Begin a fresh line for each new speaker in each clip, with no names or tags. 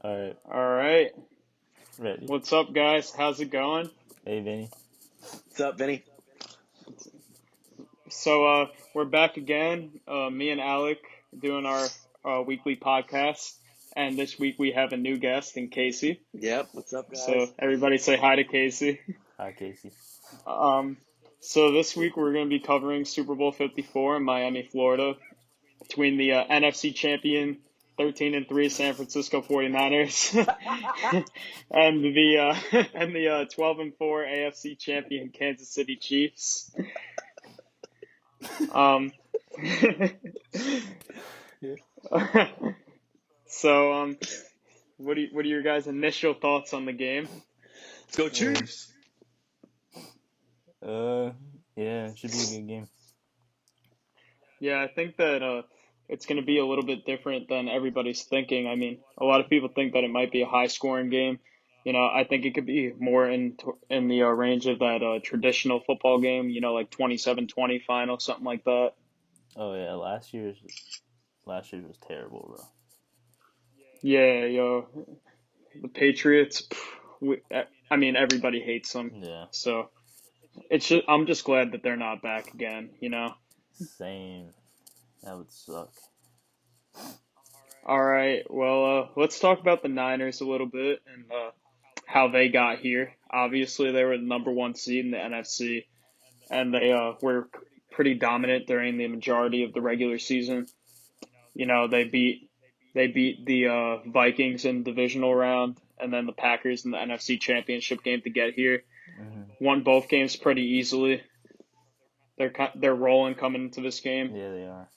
All right,
All right.
ready.
What's up, guys? How's it going?
Hey, Vinny.
What's up, Vinny?
We're back again. Me and Alec doing our weekly podcast, and this week we have a new guest in Casey.
Yep. What's up,
So
guys?
everybody say hi to Casey.
Hi, Casey.
Um, so this week we're going to be covering Super Bowl 54 in Miami, Florida, between the NFC champion 13-3 San Francisco 49ers and the 12-4 AFC champion Kansas City Chiefs. Um,
Yeah.
so what are your guys' initial thoughts on the game?
Let's go,
Uh,
Chiefs.
uh, yeah, it should be a good game.
Yeah, I think that it's going to be a little bit different than everybody's thinking. I mean, a lot of people think that it might be a high-scoring game. I think it could be more in the range of that traditional football game. Like 27-20 final, something like that.
Oh yeah, last year's was terrible, bro.
Yeah, the Patriots. I mean, everybody hates them.
Yeah,
So I'm just glad that they're not back again.
same. That would suck.
All right, well, let's talk about the Niners a little bit and how they got here. Obviously, they were the number one seed in the NFC, and they were pretty dominant during the majority of the regular season. They beat the Vikings in the divisional round, and then the Packers in the NFC Championship game to get here.
Hmm.
Won both games pretty easily. They're rolling coming into this game.
Yeah, they are.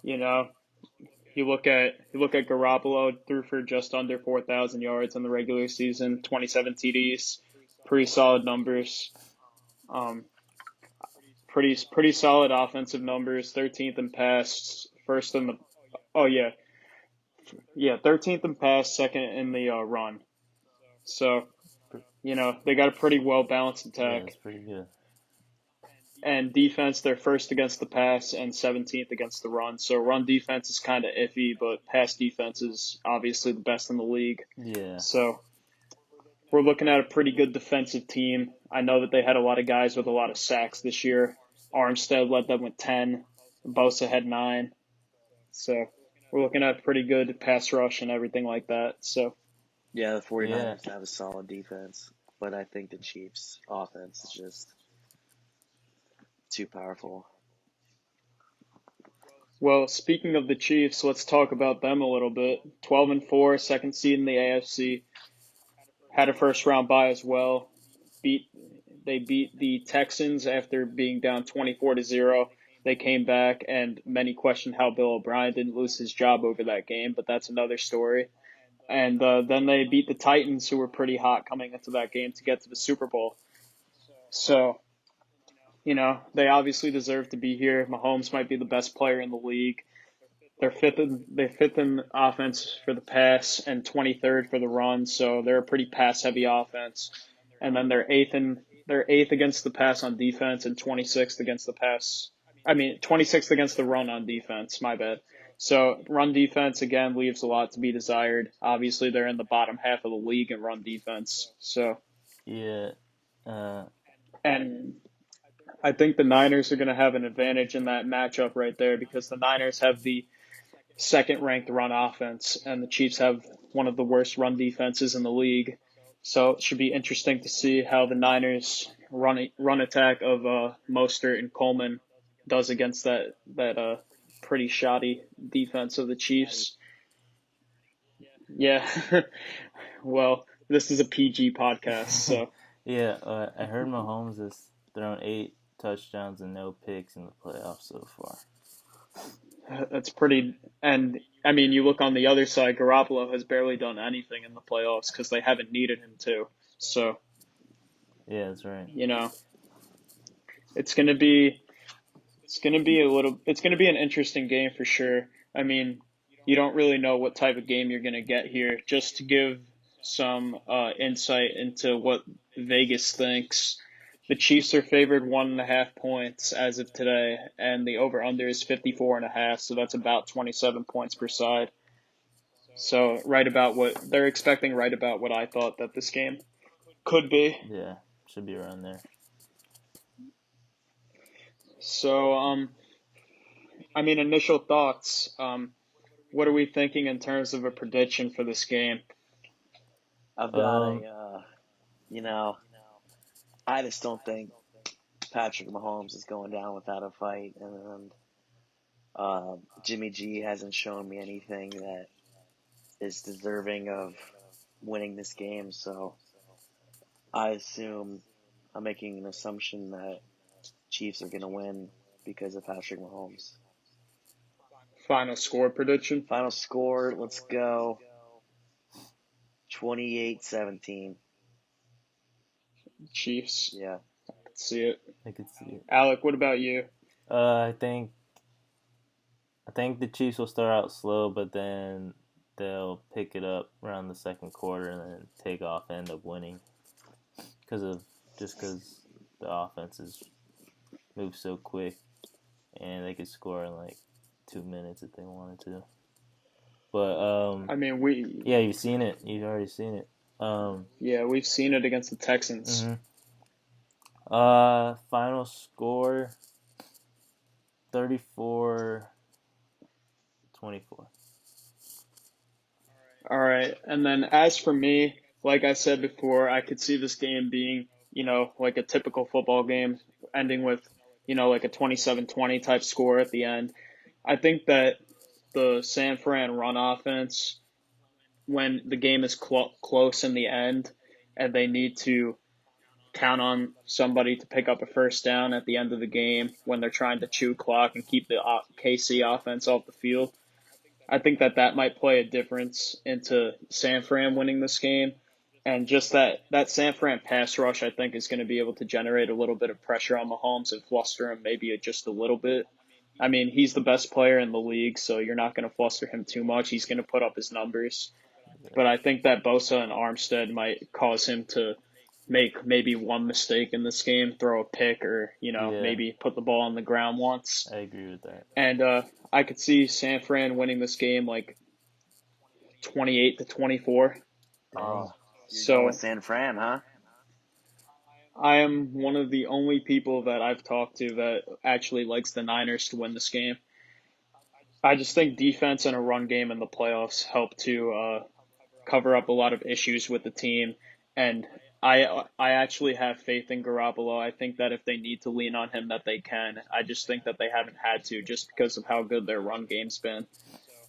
You know, you look at Garoppolo, threw for just under 4,000 yards in the regular season, 27 TDs, pretty solid numbers. Um, pretty solid offensive numbers. 13th in pass, first in the oh yeah 13th in pass, second in the run. So they got a pretty well balanced
Yeah,
attack.
it's pretty good.
And defense, they're first against the pass and 17th against the run. So run defense is kind of iffy, but pass defense is obviously the best in the league.
Yeah,
So we're looking at a pretty good defensive team. I know that they had a lot of guys with a lot of sacks this year. Armstead led them with 10. Bosa had 9. So we're looking at a pretty good pass rush and everything like that. So
Yeah, the
yeah.
49ers have a solid defense, but I think the Chiefs' offense is just too powerful.
well, speaking of the Chiefs, let's talk about them a little bit. 12-4, second seed in the AFC. Had a first round bye as well. Beat They beat the Texans after being down 24-0. They came back, and many questioned how Bill O'Brien didn't lose his job over that game, but that's another story. And then they beat the Titans, who were pretty hot coming into that game to get to the Super Bowl. So they obviously deserve to be here. Mahomes might be the best player in the league. They're fifth in offense for the pass and 23rd for the run, so they're a pretty pass heavy offense. And then they're eighth against the pass on defense and 26th against the pass. I mean 26th against the run on defense. My bad. So run defense again leaves a lot to be desired. Obviously, they're in the bottom half of the league in run defense.
Yeah.
And I think the Niners are going to have an advantage in that matchup right there because the Niners have the second ranked run offense, and the Chiefs have one of the worst run defenses in the league. So it should be interesting to see how the Niners run attack of Mostert and Coleman does against that pretty shoddy defense of the Chiefs. Yeah, well, this is a PG podcast, so
Yeah, I heard Mahomes has thrown 8 touchdowns and no picks in the playoffs so far.
that's pretty. And I mean, you look on the other side, Garoppolo has barely done anything in the playoffs because they haven't needed him to. So
Yeah, that's right.
you know, it's gonna be it's gonna be an interesting game for sure. I mean, you don't really know what type of game you're gonna get here. Just to give some insight into what Vegas thinks, the Chiefs are favored 1.5 points as of today, and the over under is 54.5, so that's about 27 points per side. So they're expecting, right about what I thought that this game could be.
Yeah, should be around there.
So, initial thoughts. What are we thinking in terms of a prediction for this game?
I've got
Um,
a, I just don't think Patrick Mahomes is going down without a fight, and Jimmy G hasn't shown me anything that is deserving of winning this game, so I assume I'm making an assumption that Chiefs are going to win because of Patrick Mahomes.
Final score prediction?
Final score, let's go 28-17.
Chiefs.
Yeah.
Let's see it.
I could see it.
Alec, what about you?
I think the Chiefs will start out slow, but then they'll pick it up around the second quarter and then take off and end up winning because the offenses move so quick and they could score in like 2 minutes if they wanted to. But yeah, you've seen it. You've already seen it.
Yeah, we've seen it against the Texans.
Final score 34-24.
All right. And then as for me, like I said before, I could see this game being, like a typical football game, ending with, like a 27-20 type score at the end. I think that the San Fran run offense, when the game is close in the end and they need to count on somebody to pick up a first down at the end of the game when they're trying to chew clock and keep the KC offense off the field, I think that might play a difference into San Fran winning this game. And just that San Fran pass rush, I think, is going to be able to generate a little bit of pressure on Mahomes and fluster him maybe just a little bit. He's the best player in the league, so you're not going to fluster him too much. He's going to put up his numbers. But I think that Bosa and Armstead might cause him to make maybe one mistake in this game, throw a pick, or
Yeah,
maybe put the ball on the ground once.
I agree with that.
And I could see San Fran winning this game like 28-24.
Oh,
Dang.
you're going with
So
San Fran, huh?
I am one of the only people that I've talked to that actually likes the Niners to win this game. I just think defense and a run game in the playoffs help to cover up a lot of issues with the team, and I actually have faith in Garoppolo. I think that if they need to lean on him, that they can. I just think that they haven't had to just because of how good their run game's been.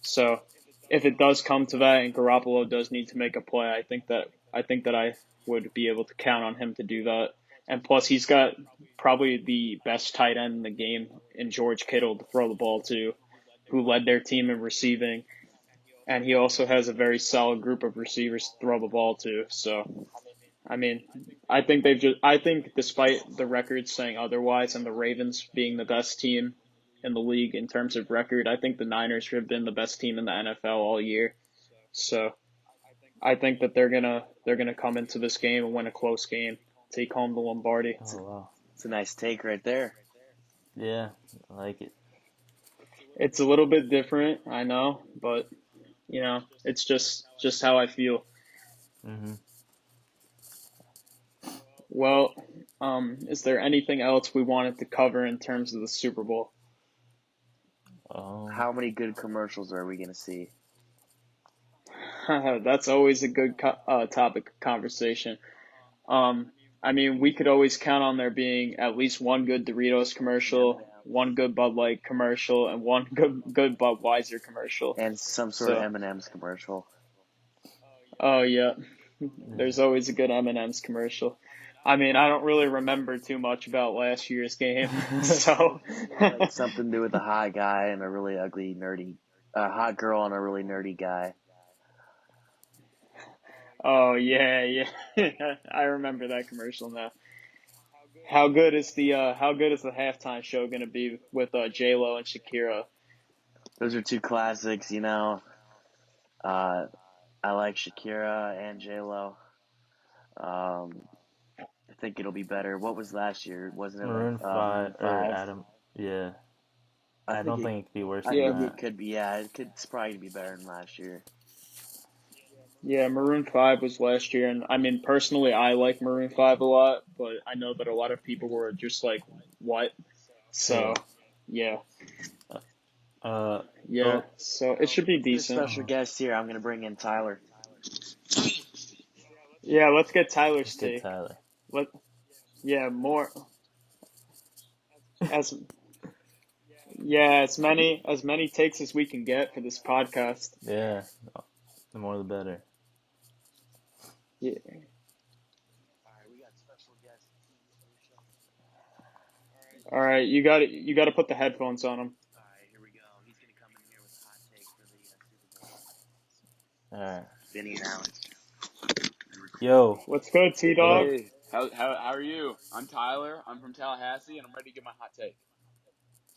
So if it does come to that and Garoppolo does need to make a play, I would be able to count on him to do that. And plus, he's got probably the best tight end in the game in George Kittle to throw the ball to, who led their team in receiving, and he also has a very solid group of receivers to throw the ball to. So, I mean, I think despite the records saying otherwise and the Ravens being the best team in the league in terms of record, I think the Niners have been the best team in the NFL all year. So, I think that they're gonna come into this game and win a close game, take home the Lombardi.
Oh wow.
It's a nice take right there.
Yeah, I like it.
It's a little bit different, I know, but it's just how I feel.
Mhm.
Well, is there anything else we wanted to cover in terms of the Super Bowl?
How many good commercials are we going to see?
That's always a good topic of conversation. We could always count on there being at least one good Doritos commercial, one good Bud Light commercial, and one good Budweiser commercial.
And some sort of
So,
M&M's commercial.
oh yeah,
Yeah.
there's always a good M&M's commercial. I don't really remember too much about last year's game, so.
Like something to do with a hot guy and a really ugly, nerdy, a hot girl and a really nerdy guy.
Oh yeah, yeah. I remember that commercial now. How good is the halftime show gonna be with J Lo and Shakira?
Those are two classics, Uh, I like Shakira and J-Lo. I think it'll be better. What was last year? Wasn't it like
Maroon
Maroon
5 or
5?
Adam. Yeah,
I
I
think
don't think it could be worse
I
than
Yeah,
think
that.
it could be. Yeah, it's probably be better than last year.
Yeah, Maroon 5 was last year, and I mean, personally, I like Maroon 5 a lot, but I know that a lot of people were just like, what?
Yeah.
So, yeah,
Uh.
yeah,
Oh,
so it should be
Let's get a
decent.
special guest here. I'm gonna bring in Tyler.
Yeah, let's get Tyler's
let's get
take.
Tyler.
Let, yeah, more, as, yeah, as many takes as we can get for this podcast.
Yeah. The more the better.
Yeah.
Alright, we got special guest Ocean.
All right, you got to put the headphones on him.
Alright, here we go. He's gonna come in here with a hot take for the Super Bowl.
All right.
Vinny and Alec.
Yo.
What's good, T
What
Dog?
up?
Hey, how are you? I'm Tyler. I'm from Tallahassee, and I'm ready to get my hot take.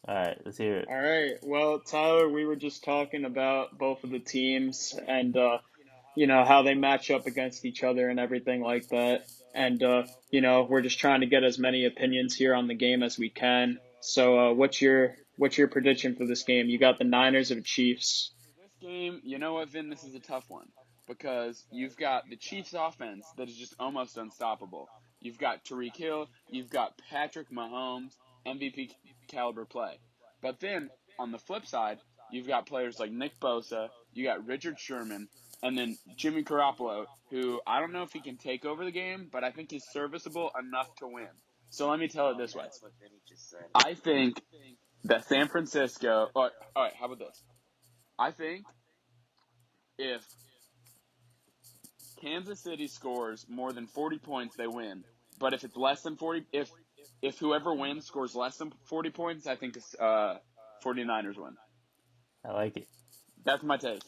All right. Let's hear it.
All right. Well, Tyler, we were just talking about both of the teams and how they match up against each other and everything like that. And we're just trying to get as many opinions here on the game as we can. So, what's your prediction for this game? You got the Niners or the Chiefs?
For this game, you know what, Vin? This is a tough one because you've got the Chiefs' offense that is just almost unstoppable. You've got Tariq Hill. You've got Patrick Mahomes, MVP caliber play. But then on the flip side, you've got players like Nick Bosa. You got Richard Sherman, and then Jimmy Garoppolo, who I don't know if he can take over the game, but I think he's serviceable enough to win. So let me tell it this way:
That's what Vinny just said.
I think that San Francisco. All right, how about this? I think if Kansas City scores more than 40 points, they win. But if it's less than 40, if whoever wins scores less than 40 points, I think the 49ers win.
I like it.
That's my take.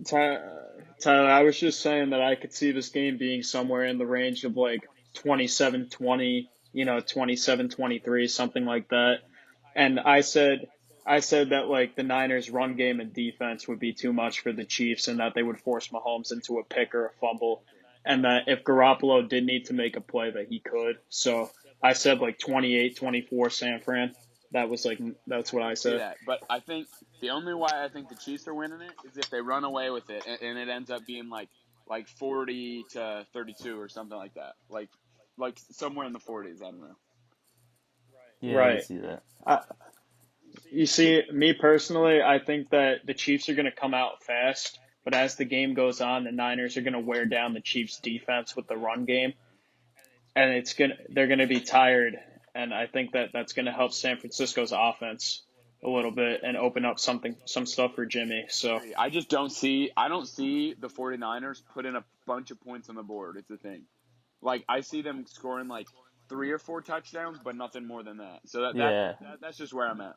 Tyler, I was just saying that I could see this game being somewhere in the range of like 27-20, 27-23, something like that. And I said that like the Niners run game and defense would be too much for the Chiefs and that they would force Mahomes into a pick or a fumble and that if Garoppolo did need to make a play that he could. So I said like 28-24 San Fran. That's what
I
I
could see
said.
that, but I think the only why I think the Chiefs are winning it is if they run away with it and it ends up being like 40-32 or something like that. Like somewhere in the 40s. I don't know.
Yeah, I can
Right.
see that.
I, You see, me personally, I think that the Chiefs are going to come out fast, but as the game goes on, the Niners are going to wear down the Chiefs' defense with the run game, and they're going to be tired, and I think that that's going to help San Francisco's offense a little bit and open up some stuff for Jimmy.
I
So,
agree. I don't see the 49ers putting a bunch of points on the board. It's a thing. Like I see them scoring like 3 or 4 touchdowns, but nothing more than that. So
Yeah.
that's just where I'm at.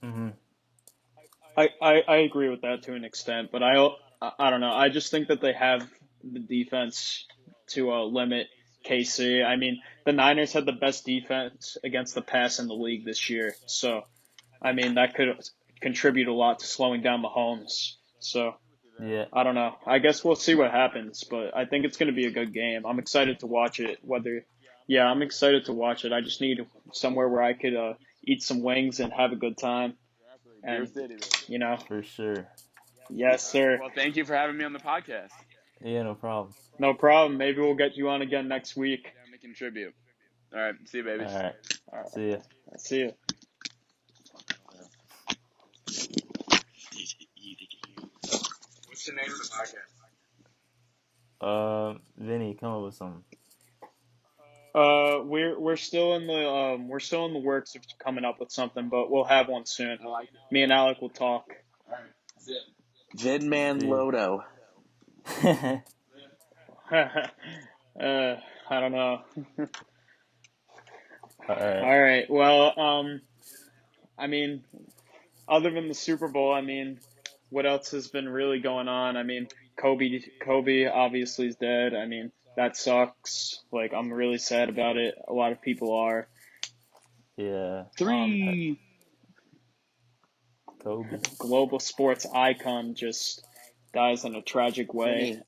Mhm.
I agree with that to an extent, but I don't know. I just think that they have the defense to limit KC. I mean, the Niners had the best defense against the pass in the league this year, so I mean that could contribute a lot to slowing down Mahomes. So
Yeah.
I don't know. I guess we'll see what happens, but I think it's going to be a good game. I'm excited to watch it. Yeah, I'm excited to watch it. I just need somewhere where I could eat some wings and have a good time.
Exactly. Beer
And
City, baby.
you know,
For sure.
yes, sir.
Well, thank you for having me on the podcast.
Yeah, no problem.
No problem. Maybe we'll get you on again next week.
Down to contribute. All right. See you,
All
babies.
right.
All right.
See ya.
See you.
What's the name of the podcast?
Vinny, come up with something.
We're still in the works of coming up with something, but we'll have one soon.
I like it.
Me and Alec will talk.
All right. That's it.
Vidman
See ya.
Lodo.
I don't know.
All right.
All right. Well, I mean, other than the Super Bowl, I mean, what else has been really going on? I mean, Kobe obviously is dead. I mean, that sucks. Like, I'm really sad about it. A lot of people are.
Yeah.
3.
Kobe.
Global sports icon just dies in a tragic way.
Vinny,